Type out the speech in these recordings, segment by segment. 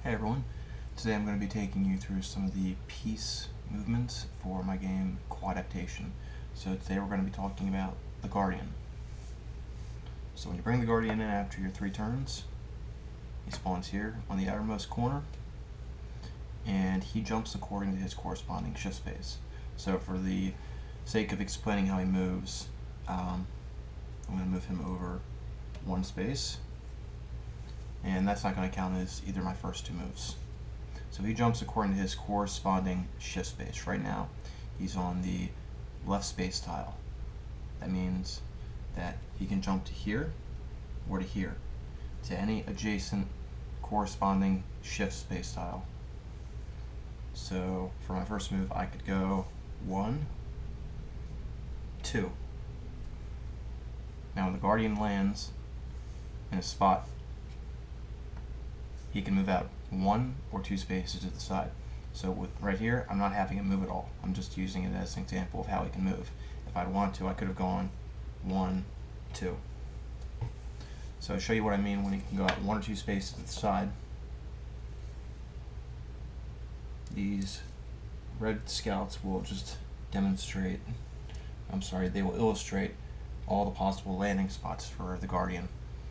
Hey everyone, today I'm going to be taking you through some of the piece movements for my game Quadaptation. So today we're going to be talking about the Guardian. So when you bring the Guardian in after your 3 turns, he spawns here on the outermost corner, and he jumps according to his corresponding shift space. So for the sake of explaining how he moves, I'm going to move him over 1 space. And that's not going to count as either my first 2 moves. So he jumps according to his corresponding shift space. Right now, he's on the left space tile. That means that he can jump to here or to here, to any adjacent corresponding shift space tile. So for my first move, I could go 1, 2. Now when the Guardian lands in a spot, he can move out 1 or 2 spaces to the side. So with right here, I'm not having him move at all. I'm just using it as an example of how he can move. If I'd want to, I could have gone 1, 2. So I'll show you what I mean when he can go out 1 or 2 spaces to the side. These red scouts will just demonstrate, they will illustrate all the possible landing spots for the Guardian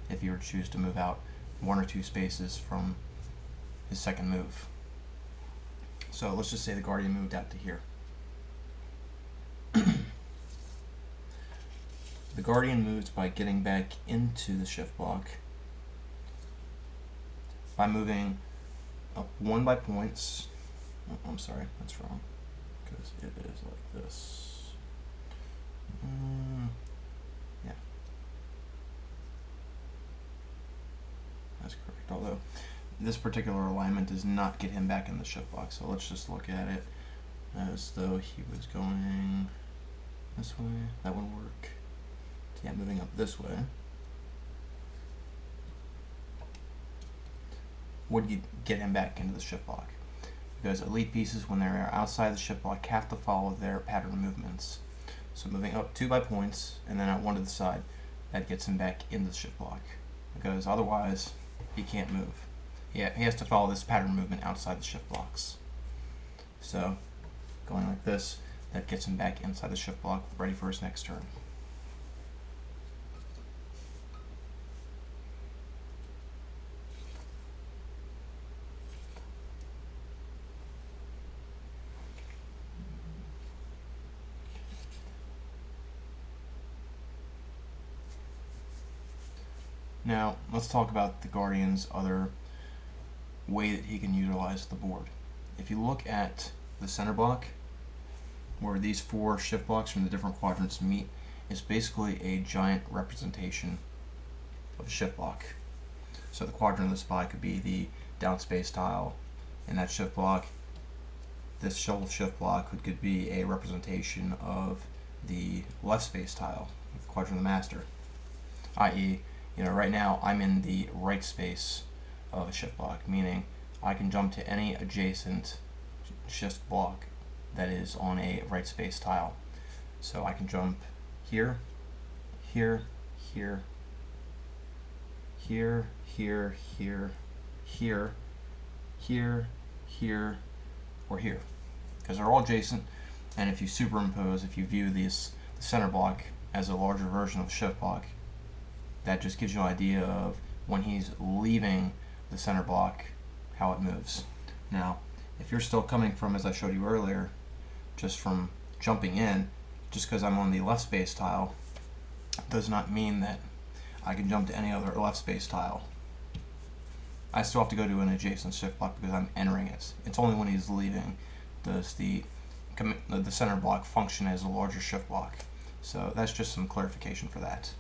if you were to choose to move out 1 or 2 spaces from his second move. So let's just say the Guardian moved out to here. The Guardian moves by getting back into the shift block by moving up 1 by points. Oh, I'm sorry, that's wrong, because it is like this. Yeah. That's correct, although this particular alignment does not get him back in the shift block, so let's just look at it as though he was going this way. That wouldn't work. So yeah, moving up this way would get him back into the shift block, because elite pieces, when they're outside the shift block, have to follow their pattern movements. So moving up 2 by points and then out 1 to the side, that gets him back into the shift block, because otherwise he can't move. Yeah, he has to follow this pattern movement outside the shift blocks. So going like this, that gets him back inside the shift block, ready for his next turn. Now, let's talk about the Guardian's other way that he can utilize the board. If you look at the center block, where these 4 shift blocks from the different quadrants meet, it's basically a giant representation of a shift block. So the quadrant of the spot could be the downspace tile in that shift block. This shovel shift block could be a representation of the left space tile, the quadrant of the master, i.e., right now I'm in the right space of a shift block, meaning I can jump to any adjacent shift block that is on a right space tile. So I can jump here, here, here, here, here, here, here, here, here, or here, because they're all adjacent. And if you superimpose, if you view the center block as a larger version of the shift block, that just gives you an idea of when he's leaving the center block, how it moves. Now, if you're still coming from, as I showed you earlier, just from jumping in, just because I'm on the left space tile, does not mean that I can jump to any other left space tile. I still have to go to an adjacent shift block because I'm entering it. It's only when he's leaving does the center block function as a larger shift block. So that's just some clarification for that.